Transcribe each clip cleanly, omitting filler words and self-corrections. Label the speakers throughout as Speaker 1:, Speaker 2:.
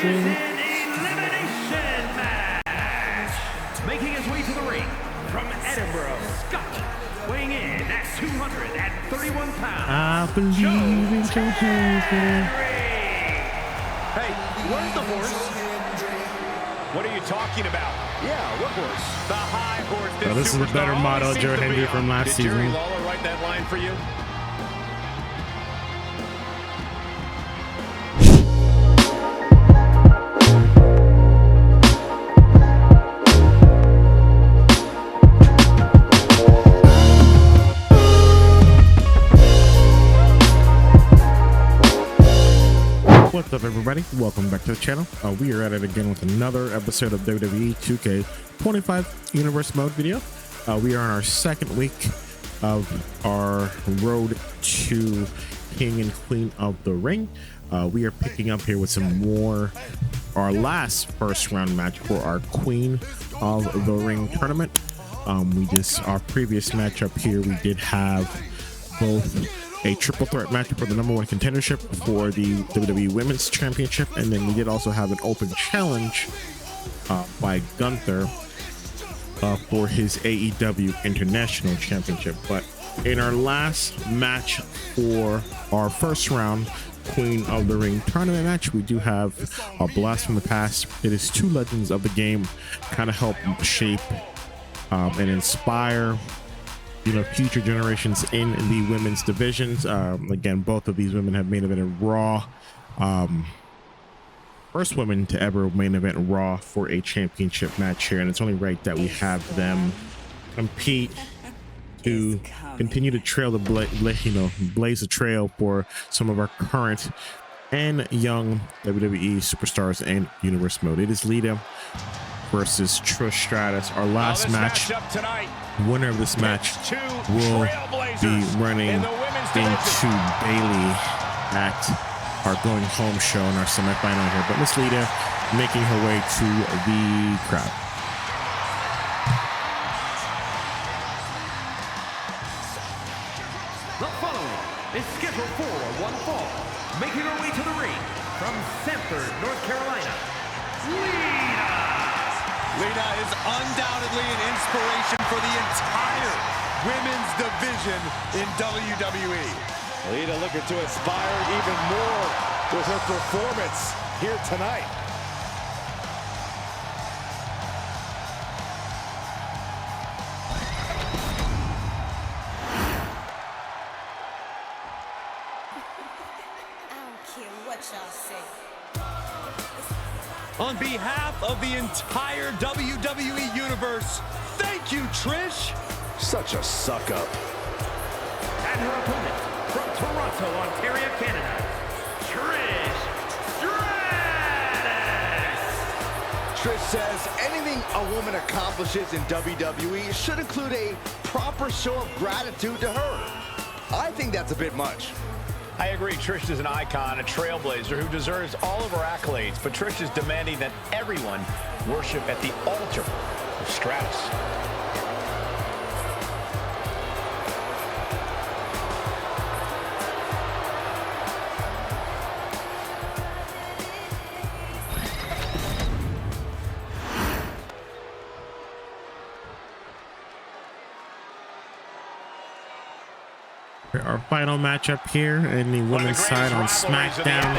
Speaker 1: is an elimination match. Making his way to the ring from Edinburgh, Scotland, weighing in at 231 pounds.
Speaker 2: I believe in Hendry.
Speaker 3: Hey, where's the horse? What are you talking about? Yeah, what horse? The high horse.
Speaker 2: This is a better model of Joe Hendry from last season.
Speaker 3: Did Jerry Lawler write that line for you?
Speaker 2: What's up, everybody? Welcome back to the channel. We are at it again with another episode of WWE 2K25 Universe mode video. We are on our second week of our road to King and Queen of the Ring. We are picking up here with some more, our last first round match for our Queen of the Ring tournament. Our previous matchup here, we did have both a triple threat match for the #1 contendership for the WWE Women's Championship, and then we did also have an open challenge by Gunther for his AEW International Championship. But in our last match for our first round Queen of the Ring tournament match, we do have a blast from the past. It is two legends of the game, kind of help shape and inspire future generations in the women's divisions. Again, both of these women have main evented Raw. First women to ever main event Raw for a championship match here, and it's only right that we have them compete to continue to trail the blaze the trail for some of our current and young WWE superstars and Universe mode. It is Lita versus Trish Stratus. Our last match. Winner of this match will be running into Bailey at our going home show in our semifinal here. But Miss Lita making her way to the crowd.
Speaker 1: The following is scheduled for one fall. Making her way to the ring from Sanford, North Carolina,
Speaker 3: Lita is undoubtedly an inspiration for the entire women's division in WWE. Lita looking to inspire even more with her performance here tonight.
Speaker 4: I don't care what y'all say.
Speaker 3: On behalf of the entire WWE Universe, thank you, Trish. Such a suck-up.
Speaker 1: And her opponent from Toronto, Ontario, Canada, Trish Stratus.
Speaker 5: Trish says anything a woman accomplishes in WWE should include a proper show of gratitude to her. I think that's a bit much.
Speaker 6: I agree. Trish is an icon, a trailblazer who deserves all of her accolades, but Trish is demanding that everyone worship at the altar of Stratus.
Speaker 2: Our final matchup here in the women's side on SmackDown.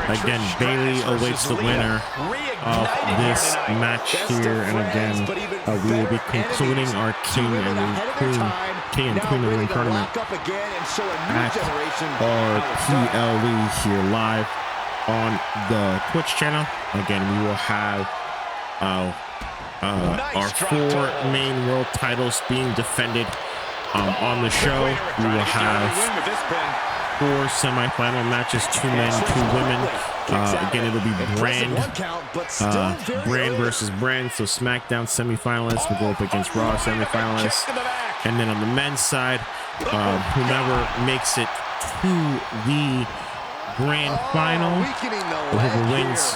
Speaker 2: Again, Bailey awaits the winner of this match here, and again, we will be concluding our King and Queen of the Ring tournament at our PLE here live on the Twitch channel. Again, we will have our 4 main world titles being defended. On the show, we will have 4 semifinal matches, 2 men, 2 women. Again, it'll be Brand versus Brand. So SmackDown semifinalists will go up against Raw semifinalists. And then on the men's side, whomever makes it to the grand final, or whoever wins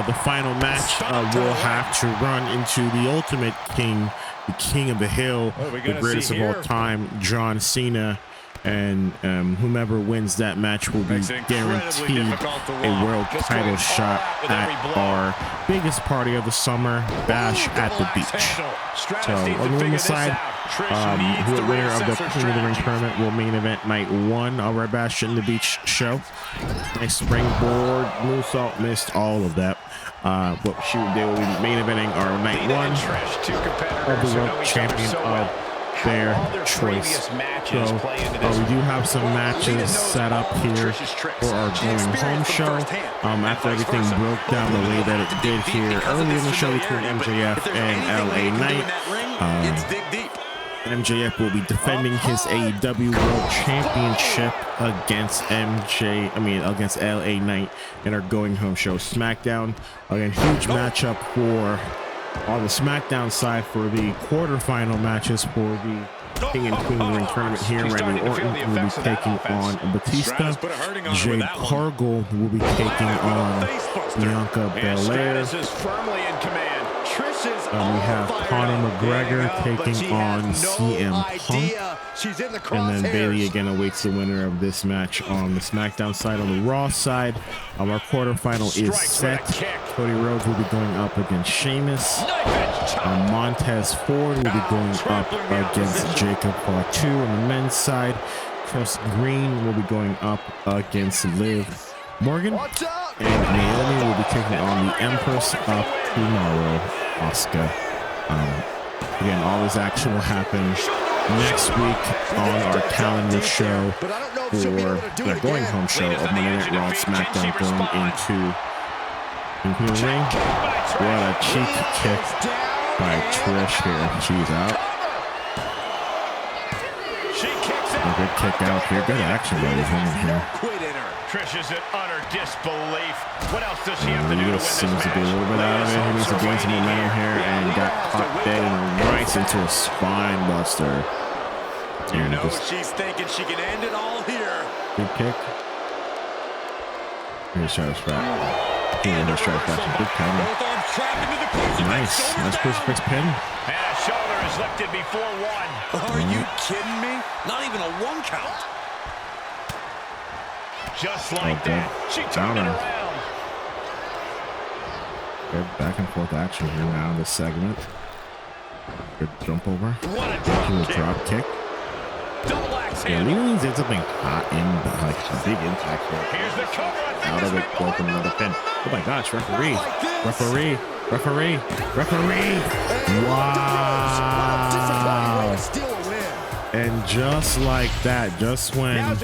Speaker 2: the final match, will have to run into the Ultimate King, the King of the Hill, the greatest of all time, John Cena, and whomever wins that match will be guaranteed a world title shot at our biggest party of the summer, Bash at the Beach. So on the women's side, who the winner of the King of the Ring tournament will main event night 1 of our Bash at the Beach show. Nice springboard moonsault, missed all of that. But they will be main eventing our night 1 of the world champion of their choice. So we do have some matches set up here for our going home show. After everything broke down the way that it did here early in the show between MJF and LA Knight, MJF will be defending his AEW World Championship against against LA Knight in our going home show. SmackDown, again, huge matchup for on the SmackDown side for the quarterfinal matches for the King and Queen of the Ring tournament here. Randy Orton will be taking on Batista. Jade Cargill will be taking on Bianca Belair. We have Conor McGregor taking on CM Punk. And then Bayley again awaits the winner of this match on the SmackDown side. On the Raw side, our quarterfinal is set. Cody Rhodes will be going up against Sheamus. Montez Ford will be going up against Jacob Fatu. On the men's side, Chris Green will be going up against Liv Morgan. And Naomi will be taking on the Empress of Tomorrow, Asuka. Again, all this action will happen next week on our calendar show for the going home show of Monday Night Raw and SmackDown going into the ring. What a cheeky kick by Trish here. She's out. A good kick out here. Good action by this woman here.
Speaker 6: Trish is in utter disbelief. What else does she have to do to win this
Speaker 2: seems
Speaker 6: match?
Speaker 2: to be a little bit out of it. He needs to gain some momentum here and got caught dead and right into a spine buster.
Speaker 3: You know she's thinking she can end it all here.
Speaker 2: Good kick. Here's Shadow Strap. Here's Shadow Strap. Good counter. Nice. Nice crucifix pin.
Speaker 6: And a shoulder is lifted before 1.
Speaker 3: Are you kidding me? Not even a 1 count.
Speaker 6: Just like that, she turned it around.
Speaker 2: Good back and forth action here now in this segment. Good jump over.
Speaker 6: What a drop kick. Double axe
Speaker 2: Yeah, Lee did something hot in like a big impact here.
Speaker 6: Here's the cover.
Speaker 2: Out of it, broken another pin. Oh my gosh, referee. Referee. Referee. Referee. Wow. And just like that, just when we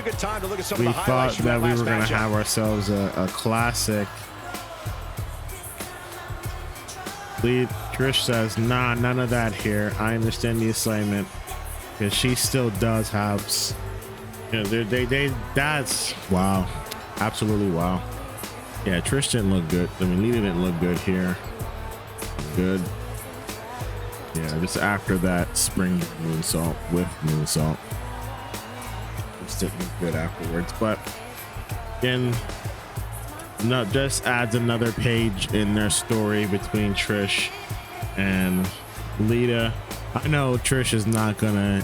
Speaker 2: thought that we were going to have ourselves a classic, Trish says, nah, none of that here. I understand the assignment. Because she still does have, you know, that's, wow. Absolutely wow. Yeah, Trish didn't look good. I mean, Lita didn't look good here. Good. Yeah, just after that spring moonsault with moonsault, just didn't look good afterwards. But again, no, just adds another page in their story between Trish and Lita. I know Trish is not gonna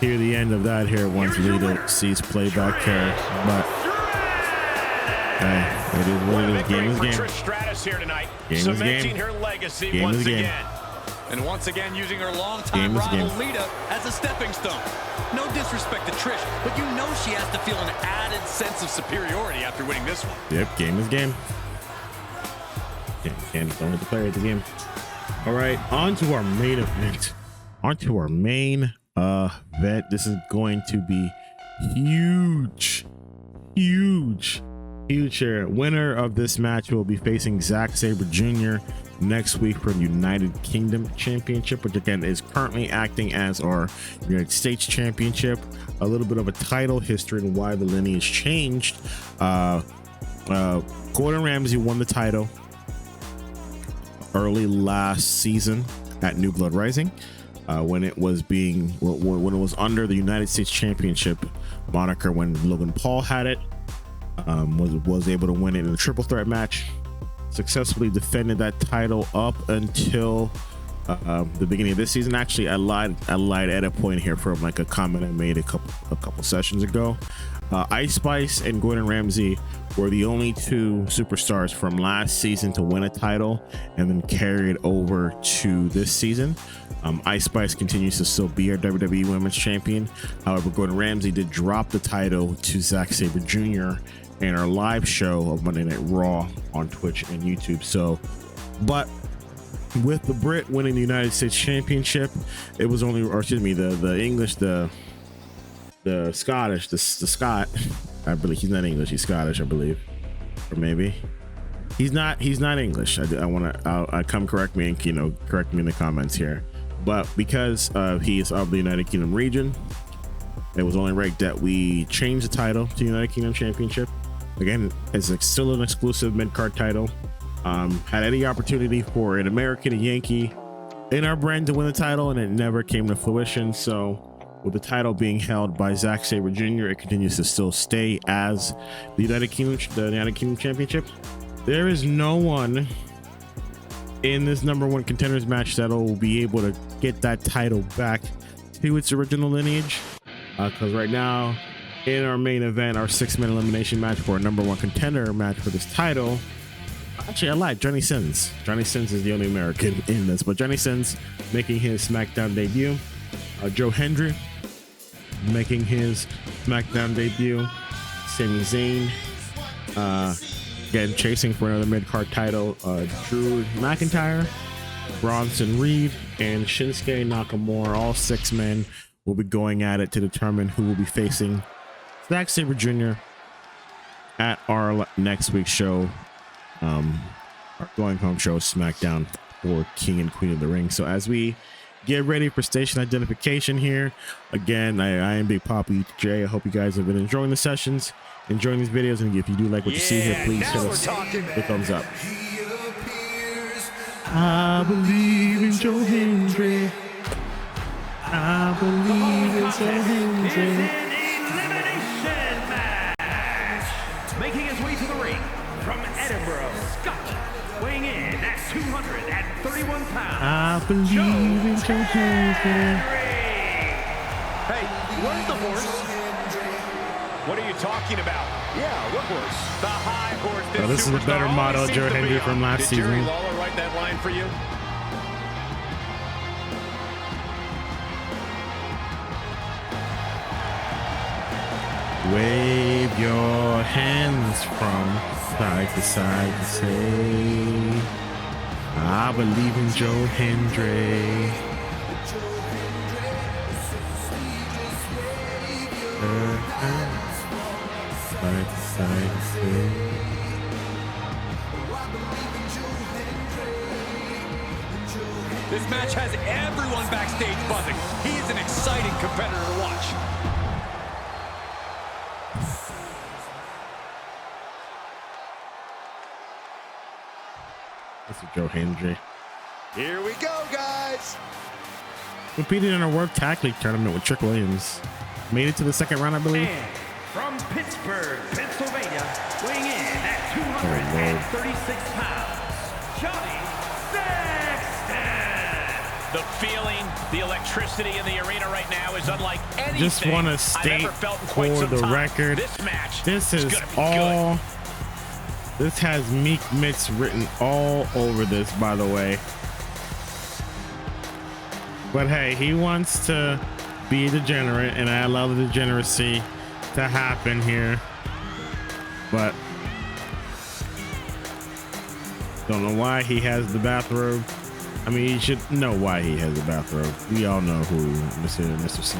Speaker 2: hear the end of that here once Lita sees playback here, but hey, it is what it is. Game is game. Game is game. Game is game.
Speaker 3: And once again, using her longtime rival Lita as a stepping stone. No disrespect to Trish, but you know she has to feel an added sense of superiority after winning this one.
Speaker 2: Yep, game is game. Don't have to play at the game. All right, on to our main event. On to our main event. This is going to be huge. Huge here. Winner of this match will be facing Zack Sabre Jr. next week for the United Kingdom Championship, which again is currently acting as our United States Championship. A little bit of a title history and why the lineage changed. Gordon Ramsay won the title early last season at New Blood Rising, when it was under the United States Championship moniker, when Logan Paul had it. Was able to win it in a triple threat match, successfully defended that title up until the beginning of this season. Actually, I lied at a point here from like a comment I made a couple sessions ago. Ice Spice and Gordon Ramsay were the only two superstars from last season to win a title and then carry it over to this season. Ice Spice continues to still be our WWE Women's Champion. However, Gordon Ramsay did drop the title to Zack Sabre Jr. in our live show of Monday Night Raw on Twitch and YouTube. So, but with the Brit winning the United States Championship, it was only, or excuse me, the English, the Scottish, the Scot, I believe he's not English, he's Scottish, I believe, or maybe he's not English. I want to come correct me and correct me in the comments here. But because he is of the United Kingdom region, it was only right that we change the title to United Kingdom Championship. Again, it's still an exclusive mid-card title. Had any opportunity for an American, a Yankee in our brand to win the title, and it never came to fruition. So with the title being held by Zack Sabre Jr., it continues to still stay as the United Kingdom Championship. There is no one in this #1 contenders match that will be able to get that title back to its original lineage. Because right now, in our main event, our 6-man elimination match for a #1 contender match for this title, actually, I lied. Johnny Sins. Johnny Sins is the only American in this, but Johnny Sins making his SmackDown debut. Joe Hendry making his SmackDown debut. Sami Zayn, again, chasing for another mid-card title. Drew McIntyre, Bronson Reed, and Shinsuke Nakamura, all 6 men, will be going at it to determine who will be facing Zack Sabre Jr. at our next week's show, our going home show, SmackDown, for King and Queen of the Ring. So as we get ready for station identification here, again, I am Big Papi J. I hope you guys have been enjoying the sessions, enjoying these videos, and if you do like what you see here, please hit us a thumbs up. I believe in Joe Hendry. I believe in Joe Hendry.
Speaker 1: Elimination match. Making his way to the ring from Edinburgh, Scotland, weighing in at 231 pounds.
Speaker 2: I believe in Joe Hendry.
Speaker 3: Hey, where's the horse?
Speaker 6: What are you talking about?
Speaker 3: Yeah, what horse?
Speaker 6: The high horse.
Speaker 2: Oh, this is a better model of Joe Hendry from last
Speaker 6: Did Jerry
Speaker 2: season.
Speaker 6: Lawler write that line for you?
Speaker 2: Wave your hands from side to side to say, I believe in Joe Hendry. Side to side to say.
Speaker 3: This match has everyone backstage buzzing. He is an exciting competitor to watch.
Speaker 2: This is Joe Hendry.
Speaker 5: Here we go, guys.
Speaker 2: Competed in a World Tag League tournament with Trick Williams. Made it to the second round, I believe.
Speaker 1: And from Pittsburgh, Pennsylvania, weighing in at 236 pounds, Johnny Saxton.
Speaker 6: The feeling, the electricity in the arena right now is unlike anything
Speaker 2: Just want to
Speaker 6: I've
Speaker 2: state
Speaker 6: ever felt in
Speaker 2: for
Speaker 6: quite some
Speaker 2: the
Speaker 6: time.
Speaker 2: record,
Speaker 6: This match
Speaker 2: this
Speaker 6: is
Speaker 2: is
Speaker 6: gonna be
Speaker 2: all. This has Meek Mitts written all over this, by the way. But hey, he wants to be a degenerate, and I allow the degeneracy to happen here. But don't know why he has the bathrobe. I mean, you should know why he has the bathrobe. We all know who Mr. C.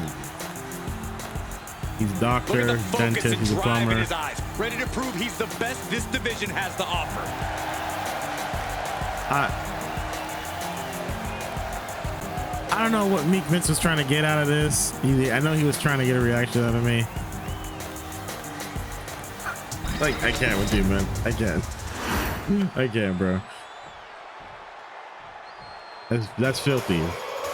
Speaker 2: He's a doctor,
Speaker 3: Look at the focus
Speaker 2: dentist,
Speaker 3: and
Speaker 2: he's a
Speaker 3: drive
Speaker 2: plumber.
Speaker 3: in his eyes, ready to prove he's the best this division has to offer.
Speaker 2: I don't know what Meek Vince was trying to get out of this. I know he was trying to get a reaction out of me. Like, I can't with you, man. I can't, bro. That's filthy.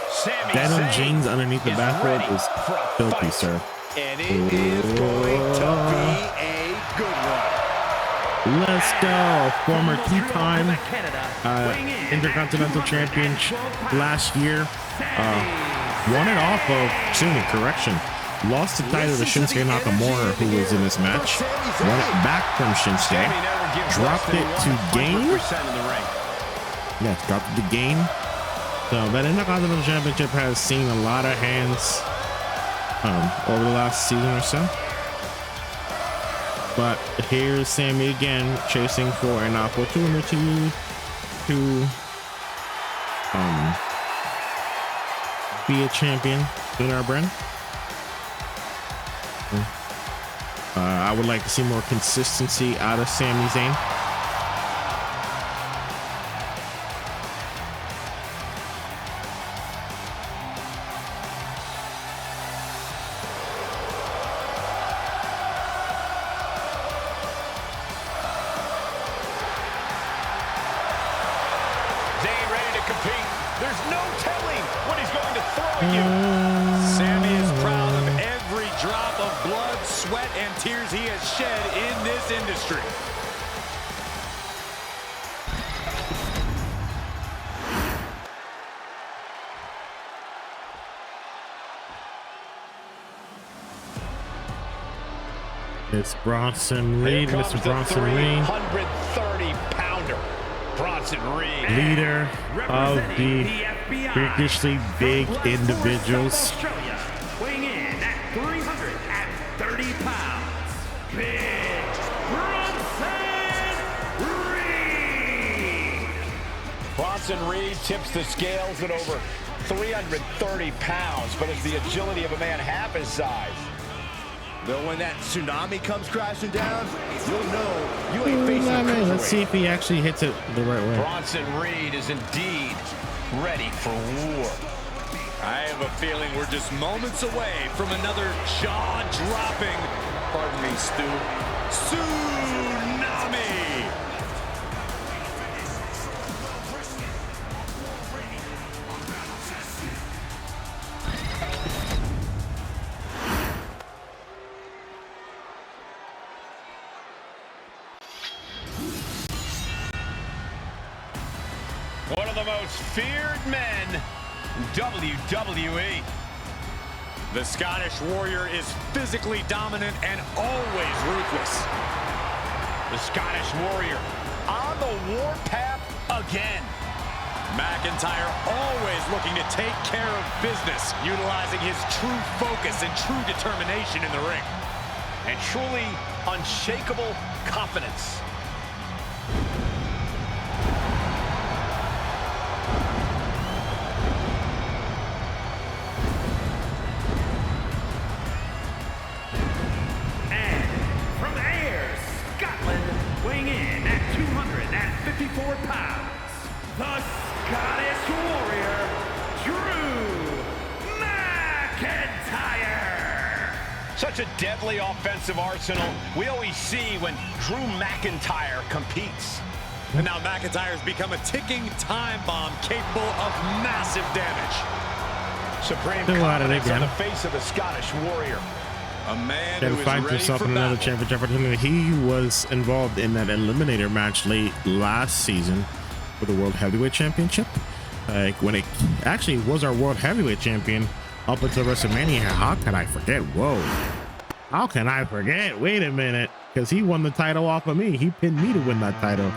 Speaker 6: Sami
Speaker 2: Denim
Speaker 6: Zayn
Speaker 2: jeans underneath the
Speaker 6: is
Speaker 2: bathrobe
Speaker 6: ready
Speaker 2: is
Speaker 6: for a
Speaker 2: filthy,
Speaker 6: fight.
Speaker 2: sir.
Speaker 5: And it is going to be a good one.
Speaker 2: Let's go. Former two-time Intercontinental Champion last year. Won it off of, correction. Lost the title to Shinsuke Nakamura, who was in this match. Won it back from Shinsuke. Dropped it to Gain. Yes, dropped it to Gain. So that Intercontinental Championship has seen a lot of hands over the last season or so. But here's Sammy again, chasing for an opportunity to be a champion in our brand. I would like to see more consistency out of Sami Zayn.
Speaker 6: Zayn ready to compete. There's no telling what he's going to throw at you. Sami is proud of every drop of blood, sweat, and tears he has shed in this industry.
Speaker 2: It's Bronson Reed, Mr. Bronson Reed.
Speaker 6: 130-pounder. Bronson Reed.
Speaker 2: Leader of the freakishly big individuals.
Speaker 1: Weighing in at 330 pounds, Big Bronson Reed.
Speaker 6: Bronson Reed tips the scales at over 330 pounds, but has the agility of a man half his size.
Speaker 5: Though when that tsunami comes crashing down, you'll know you ain't facing a cruiserweight.
Speaker 2: Let's see if he actually hits it the right way.
Speaker 6: Bronson Reed is indeed ready for war. I have a feeling we're just moments away from another jaw-dropping, pardon me, Stu, tsunami. One of the most feared men in WWE. The Scottish Warrior is physically dominant and always ruthless. The Scottish Warrior on the warpath again. McIntyre always looking to take care of business, utilizing his true focus and true determination in the ring. And truly unshakable confidence.
Speaker 1: Weighing in at 254 pounds, the Scottish Warrior, Drew McIntyre.
Speaker 6: Such a deadly offensive arsenal we always see when Drew McIntyre competes. And now McIntyre's become a ticking time bomb capable of massive damage. Supreme confidence on the face of the Scottish Warrior. A man who is
Speaker 2: finds
Speaker 6: ready
Speaker 2: himself
Speaker 6: for
Speaker 2: in another
Speaker 6: battle.
Speaker 2: championship opportunity. He was involved in that eliminator match late last season for the World Heavyweight Championship. When it actually was our World Heavyweight Champion up until WrestleMania. How can I forget? Whoa. How can I forget? Wait a minute. Because he won the title off of me. He pinned me to win that title.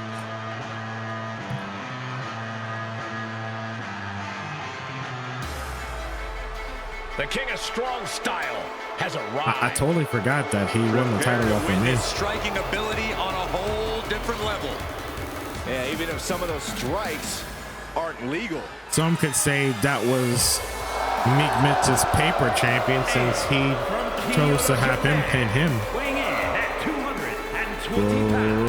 Speaker 6: The King of Strong Style has arrived.
Speaker 2: I totally forgot that he won the title off of me.
Speaker 3: His striking ability on a whole different level.
Speaker 5: Yeah, even if some of those strikes aren't legal.
Speaker 2: Some could say that was Meek Mitch's paper champion since he chose to have him pin him.
Speaker 1: Weighing in at 220 pounds.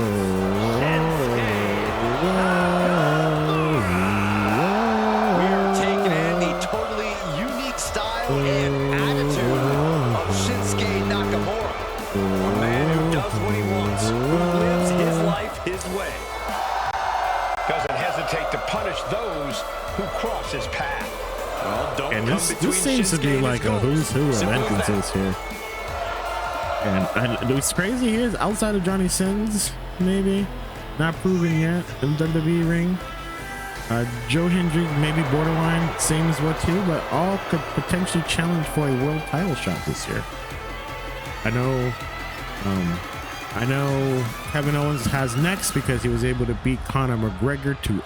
Speaker 5: We are taking in the totally unique style and attitude of Shinsuke Nakamura. A man who does what he wants, who lives his life his way.
Speaker 6: Doesn't hesitate to punish those who cross his path.
Speaker 5: Well, don't
Speaker 2: And
Speaker 5: come
Speaker 2: this
Speaker 5: between
Speaker 2: seems to be
Speaker 5: Shinsuke
Speaker 2: like
Speaker 5: and
Speaker 2: a
Speaker 5: his
Speaker 2: who's who of
Speaker 5: Simple as that.
Speaker 2: entrances here. And what's crazy here is outside of Johnny Sins, maybe. Not proven yet in the WWE ring. Joe Hendry, maybe borderline, same as what too, but all could potentially challenge for a world title shot this year. I know Kevin Owens has next because he was able to beat Conor McGregor to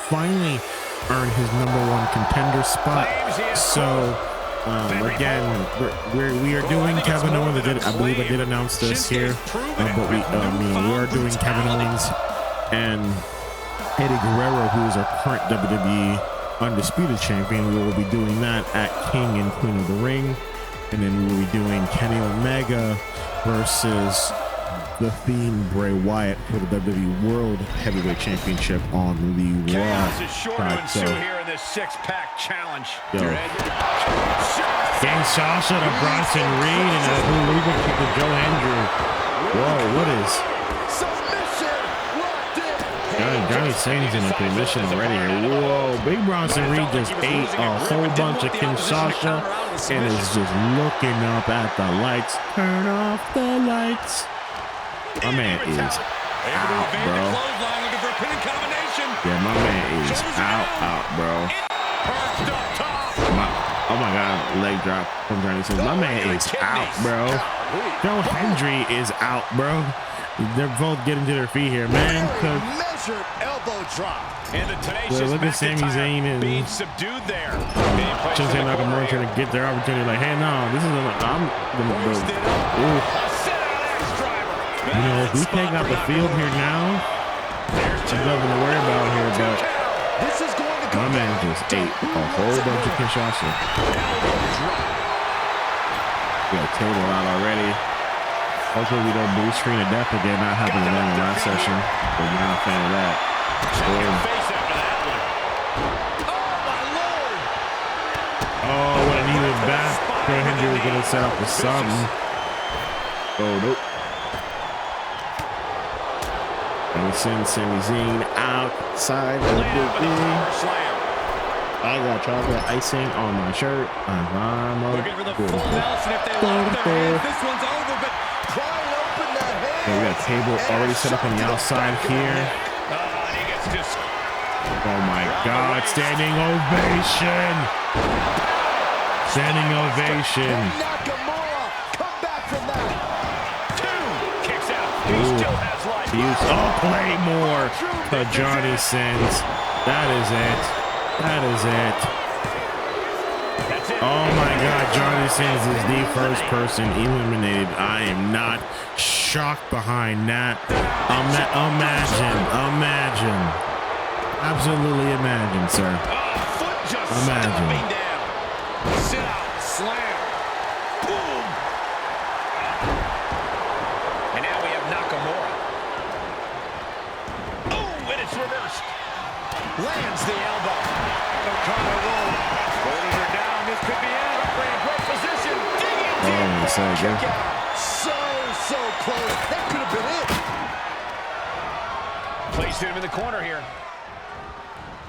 Speaker 2: finally earn his #1 contender spot. So again, we are doing Kevin Owens. I believe I did announce this here, but we are doing Kevin Owens and Eddie Guerrero, who is our current WWE Undisputed Champion. We will be doing that at King and Queen of the Ring, and then we will be doing Kenny Omega versus the Fiend Bray Wyatt for the WWE World Heavyweight Championship on the Raw side. So
Speaker 6: here in this six-pack challenge.
Speaker 2: Gang Sasha to Bronson Reed and a illegal kick to Joe Hendry. Whoa, what is? Johnny Sane's in a position already here. Whoa, Big Bronson Reed just ate a whole bunch of Kinshasa and is just looking up at the lights. Turn off the lights. My man is out, bro. Yeah, my man is out, bro. Oh my God, leg drop from Johnny Sins. My man is out, bro. Joe Hendry is out, bro. They're both getting to their feet here, man.
Speaker 3: Elbow drop.
Speaker 2: Look at Sami Zayn and
Speaker 6: subdued there.
Speaker 2: Shinsuke Nakamura trying to get their opportunity. Like, hey, no, this is you know, if we take out the field here now, there's nothing to worry about here, but my man just ate a whole bunch of Kinshasa. We got a table out already. Hopefully we don't blue screen to death again. Not happening in the last session. But not a fan of that. Oh, what a knee was back. Joe Hendry was going to set up for something. Oh, nope. And we send Sami Zayn outside of the ring. I got chocolate icing on my shirt. I'm looking for the full Nelson if they lock their hands. This one's over, but prying open the head. We got a table already set up on the outside here. Oh my God, standing ovation. Standing ovation.
Speaker 3: Nakamura, come back from that.
Speaker 6: Two kicks out. He still has life.
Speaker 2: Claymore to Johnny Sins. That is it. That is it. Oh my God, Johnny Sins is the first person eliminated. I am not shocked behind that. Imagine. Absolutely imagine, sir. Imagine.
Speaker 6: Sit out, slam. Boom. And now we have Nakamura. Oh, and it's reversed. Lands the elbow. O'Connor roll. Holding her down. This could be it. Great position. So close. That could have been it. Placed him in the corner here.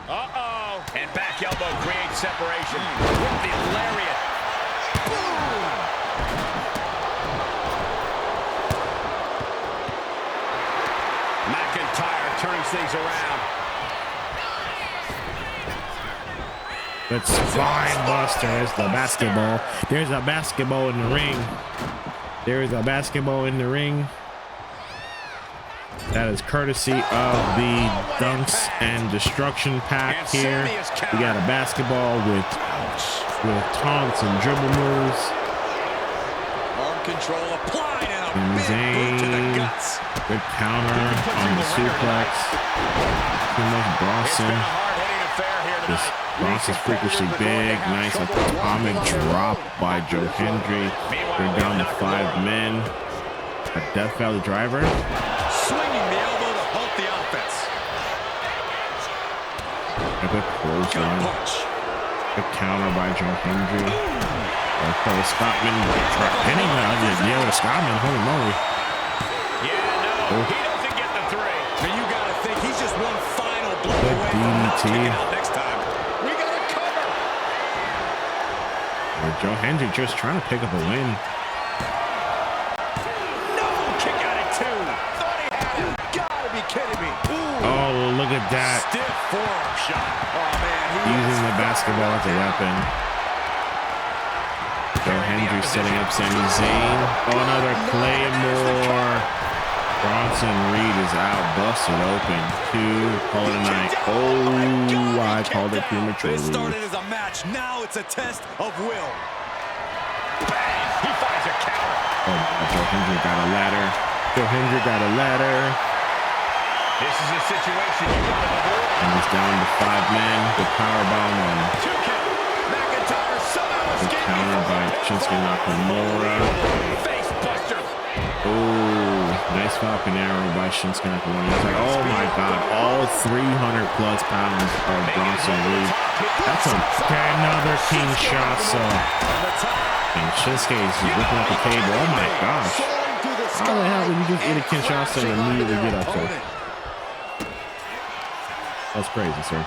Speaker 6: Uh-oh. And back elbow creates separation with the lariat. Boom. McIntyre turns things around.
Speaker 2: That's fine, Buster. There's the basketball. There's a basketball in the ring. There is a basketball in the ring. That is courtesy of the Dunks and Destruction pack here. We got a basketball with taunts and dribble moves.
Speaker 5: Arm control applied and a big
Speaker 2: Zayn,
Speaker 5: boot to the guts.
Speaker 2: good counter on the suplex. Too much Bronson. This Bronson's freakishly big. Nice atomic drop by Joe Hendry. We're down to 5 men. A Death Valley driver.
Speaker 5: Swinging the elbow to halt the offense.
Speaker 2: A good clothesline. Good counter by Joe Hendry. The Scotsman pinning the Scotsman. Holy moly.
Speaker 6: Yeah, no, he doesn't get the 3.
Speaker 5: And you got to think he's just one final blow
Speaker 2: Good
Speaker 5: away from knocking
Speaker 2: DDT.
Speaker 5: it out next time. We got to cover.
Speaker 2: Joe Hendry just trying to pick up a win.
Speaker 6: No, kick out at 2. Thought he had him.
Speaker 2: look at that.
Speaker 3: Stiff forearm shot. Oh, man.
Speaker 2: Using the basketball as a weapon. Joe Hendry setting up Sami Zayn. Oh, another Claymore. Bronson Reed is out, busted open. 2, call it a night. Oh, I called it prematurely.
Speaker 3: This started as a match. Now it's a test of will.
Speaker 6: Bang! He finds a counter.
Speaker 2: Oh, Joe Hendry got a ladder. Joe Hendry got a ladder.
Speaker 6: This is a situation you want to avoid.
Speaker 2: And it's down to 5 men. The powerbomb on.
Speaker 6: 2 count. McIntyre somehow
Speaker 2: The
Speaker 6: escaping.
Speaker 2: counter by Shinsuke Nakamura.
Speaker 6: Face buster.
Speaker 2: Oh, nice Falcon Arrow by Shinsuke Nakamura. It's like, oh my God, all 300 plus pounds of Bronson Reed. That's another Kinshasa. And Shinsuke is just looking at the table. Oh my gosh. How the hell did you just eat a Kinshasa and immediately get up to? That's crazy, sir.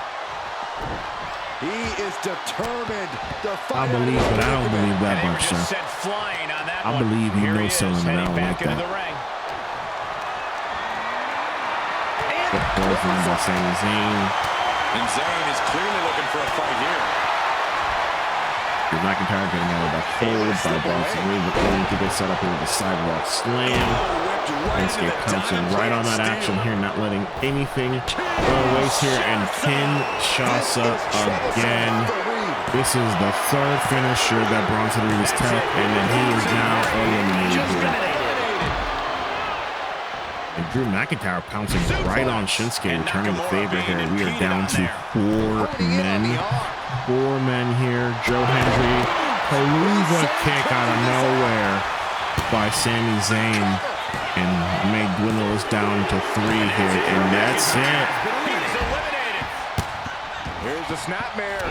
Speaker 3: He is determined to
Speaker 2: I believe, but I don't believe that
Speaker 6: And they were
Speaker 2: much,
Speaker 6: just
Speaker 2: sir.
Speaker 6: sent flying on that
Speaker 2: I
Speaker 6: one.
Speaker 2: believe he
Speaker 6: Here
Speaker 2: knows
Speaker 6: is,
Speaker 2: something, and I
Speaker 6: heading
Speaker 2: don't
Speaker 6: back
Speaker 2: like
Speaker 6: into
Speaker 2: that.
Speaker 6: the ring.
Speaker 2: Good poison by Sami Zayn.
Speaker 3: And Zayn is clearly looking for a fight here.
Speaker 2: McIntyre getting out of that hold by Bronson Reed, but going to get set up with a sidewalk slam. Shinsuke pouncing right on that action here, not letting anything go to waste here, and Kinshasa again. This is the 3rd finisher that Bronson Reed has tapped, and then he is now eliminated here. And Drew McIntyre pouncing right on Shinsuke, returning the favor here. We are down to 4 men. 4 men here. Joe Hendry, Palooza kick out of nowhere by Sami Zayn, and may dwindle us down to 3 here, and that's it.
Speaker 3: Here's the snapmare.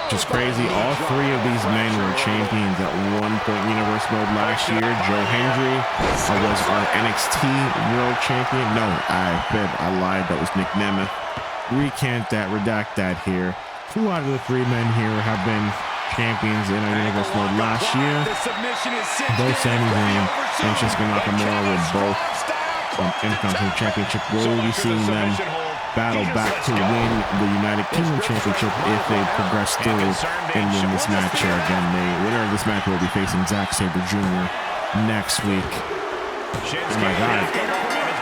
Speaker 2: Just crazy. All 3 of these men were champions at one point in Universe Mode last year. Joe Hendry was our NXT World Champion. No, I lied. That was Nick Nemeth. Recant that, redact that here. 2 out of the 3 men here have been champions in our Universe Mode last year. Both Sami Zayn and Shinsuke Nakamura were both Intercontinental Championship. We'll be seeing them battle back to win the United Kingdom Championship if they progress through and win this match here again. The winner of this match will be facing Zack Sabre Jr. next week. Oh my God.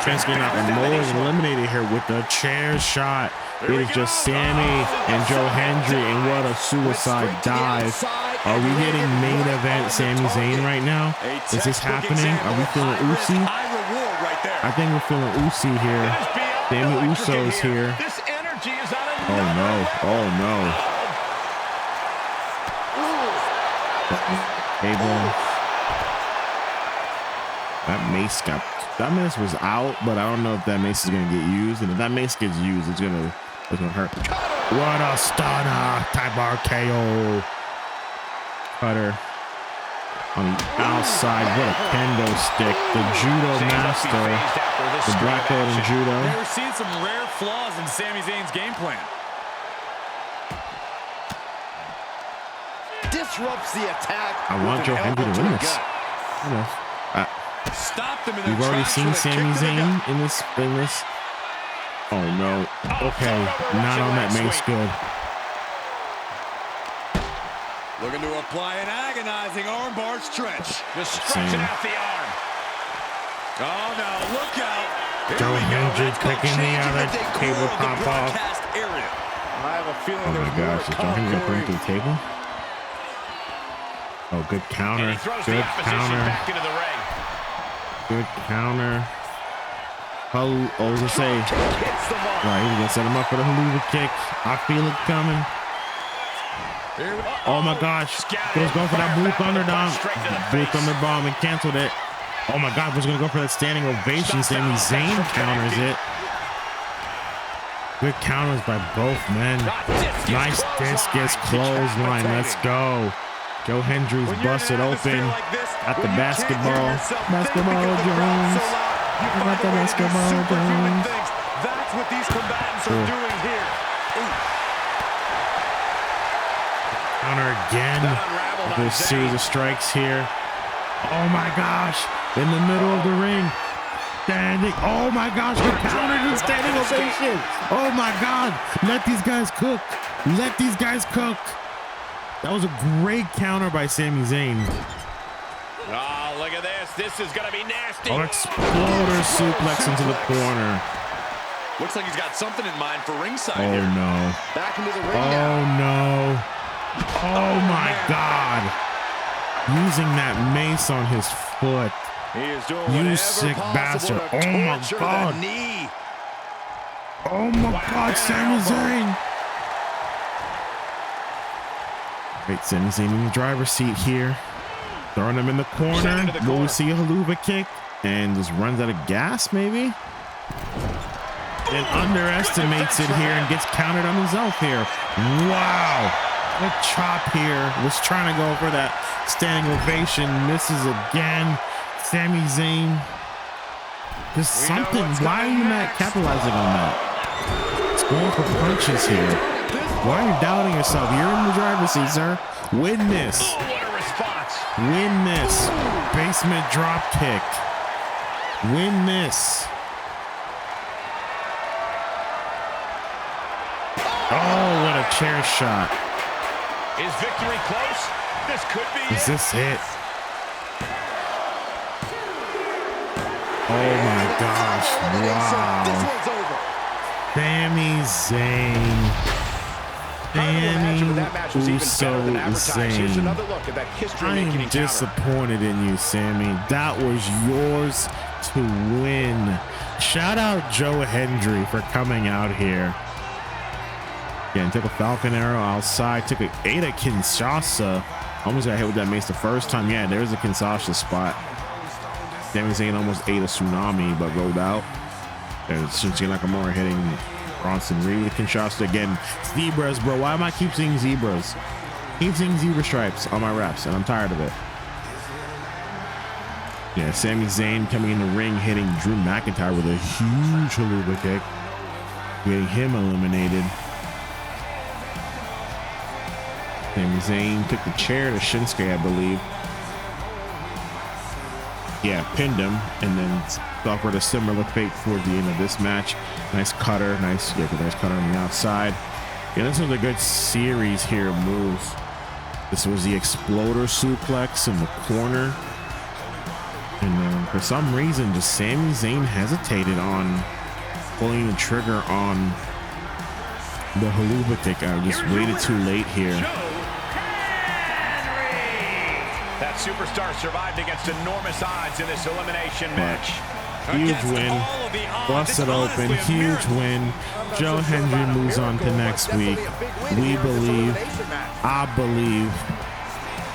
Speaker 2: Shinsuke Nakamura is eliminated here with the chair shot. It is just Sami and Joe Hendry, and what a suicide dive. Are we getting main event Sami Zayn right now? Is this happening? Are we feeling Usi? I think we're feeling Usi here. Sami Uso's here.
Speaker 6: This energy is on a
Speaker 2: Oh no, oh no. Cable. That mace was out, but I don't know if that mace is gonna get used. And if that mace gets used, it's gonna hurt. What a stunner! Type RKO. Cutter on the outside. What a kendo stick. The judo master. The black belt in judo.
Speaker 3: We're seeing some rare flaws in Sami Zayn's game plan. Disrupts the attack.
Speaker 2: I want Joe Hendry to win this.
Speaker 3: Stop them in
Speaker 2: We've already seen Sami Zayn in this. Oh no. Okay, not on that mace. Good.
Speaker 3: Looking to apply an agonizing armbar stretch.
Speaker 6: Just stretching out the arm.
Speaker 3: Oh no, look out.
Speaker 2: Joe Hendry picking the other table pop off.
Speaker 3: I have a feeling
Speaker 2: Oh my gosh, is Joe Hendry gonna put him to the table? Oh, good counter. Good counter.
Speaker 6: Back into the ring.
Speaker 2: Good counter. Oh, I was gonna say, right, he's gonna set him up for the Haluva kick. I feel it coming. Oh my gosh, was going for that Blue Thunder bomb. Blue Thunder bomb and canceled it. Oh my God, was gonna go for that standing ovation. Sami Zayn counters it. Good counters by both men. Nice discus clothesline. Let's go. Joe Hendry's busted open at the basketball. Basketball Jones. I got the basketball Jones.
Speaker 3: That's what these combatants are doing here.
Speaker 2: Counter again. With a series of strikes here. Oh my gosh. In the middle of the ring. Standing. Oh my gosh, the counter to standing ovation. Oh my God. Let these guys cook. Let these guys cook. That was a great counter by Sami Zayn.
Speaker 6: Oh, look at this. This is going to be nasty.
Speaker 2: Oh, exploder suplex into the corner.
Speaker 3: Looks like he's got something in mind for ringside
Speaker 2: Oh
Speaker 3: here.
Speaker 2: no.
Speaker 3: Back into the ring
Speaker 2: Oh
Speaker 3: now.
Speaker 2: no. Oh my God. Using that mace on his foot.
Speaker 3: He is doing
Speaker 2: You
Speaker 3: whatever
Speaker 2: sick
Speaker 3: possible
Speaker 2: bastard.
Speaker 3: to
Speaker 2: Oh my
Speaker 3: torture
Speaker 2: God.
Speaker 3: that knee.
Speaker 2: Oh my God, Sami Zayn. Great, Sami Zayn in the driver's seat here. Throwing him in the corner. Will we see a haluva kick? And just runs out of gas, maybe? And underestimates it here and gets countered on himself here. Wow. The chop here. Was trying to go for that standing ovation. Misses again. Sami Zayn. Just something. Why are you not capitalizing on that? It's going for punches here. Why are you doubting yourself? You're in the driver's seat, sir. Win this.
Speaker 6: Oh, what a response.
Speaker 2: Win this. Basement drop kick. Win this. Oh, what a chair shot.
Speaker 6: Is victory close? This could be
Speaker 2: Is
Speaker 6: it.
Speaker 2: this it? Oh my gosh. Wow.
Speaker 3: This one's over.
Speaker 2: Sami Zayn. Sami Uso
Speaker 3: Here's
Speaker 2: Zayn.
Speaker 3: another look at that
Speaker 2: I
Speaker 3: history-making
Speaker 2: am
Speaker 3: encounter.
Speaker 2: disappointed in you, Sammy. That was yours to win. Shout out Joe Hendry for coming out here. Again, took a Falcon Arrow outside, took a Kinshasa. Almost got hit with that mace the first time. Yeah, there's a Kinshasa spot. Sami Zayn almost ate a tsunami, but rolled out. There's Shinsuke Nakamura hitting Bronson Reed with Kinshasa again. Zebras, bro. Why am I keep seeing zebras? Keep seeing zebra stripes on my reps, and I'm tired of it. Yeah, Sami Zayn coming in the ring, hitting Drew McIntyre with a huge haluva kick, getting him eliminated. Sami Zayn took the chair to Shinsuke, I believe. Yeah, pinned him, and then suffered a similar fate toward the end of this match. Nice cutter, nice cutter on the outside. Yeah, this was a good series here of moves. This was the exploder suplex in the corner. And then for some reason, just Sami Zayn hesitated on pulling the trigger on the haluva kick. I just waited too late here.
Speaker 6: That superstar survived against enormous odds in this elimination match.
Speaker 2: Huge win. Busted open. Huge win. Joe Hendry moves on to next week. We believe, I believe,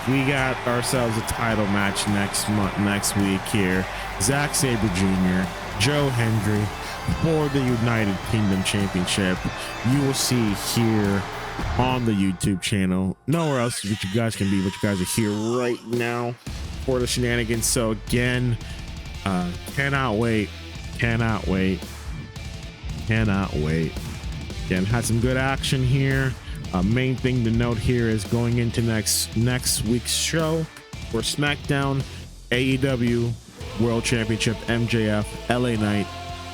Speaker 2: we got ourselves a title match next week here. Zack Sabre Jr., Joe Hendry for the United Kingdom Championship. You will see here on the YouTube channel. Nowhere else that you guys can be, but you guys are here right now for the shenanigans. So again, cannot wait. Again, had some good action here. Main thing to note here is going into next week's show for SmackDown, AEW World Championship, MJF, LA Knight,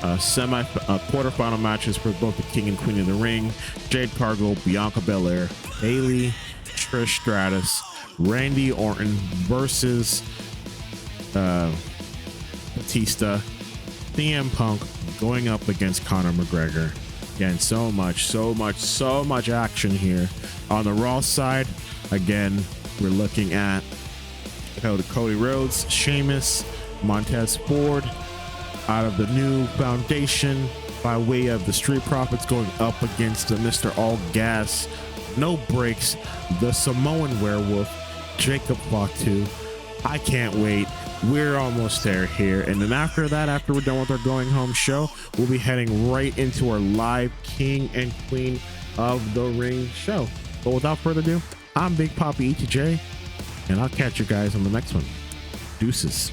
Speaker 2: quarterfinal matches for both the King and Queen of the Ring, Jade Cargill, Bianca Belair, Bayley, Trish Stratus, Randy Orton versus Batista, CM Punk going up against Conor McGregor. Again, so much action here. On the Raw side, again, we're looking at Cody Rhodes, Sheamus, Montez Ford out of the new foundation by way of the Street Profits going up against the Mr. All Gas, No Breaks, the Samoan Werewolf, Jacob Fatu. I can't wait. We're almost there here. And then after that, after we're done with our going home show, we'll be heading right into our live King and Queen of the Ring show. But without further ado, I'm Big Papi ETJ, and I'll catch you guys on the next one. Deuces.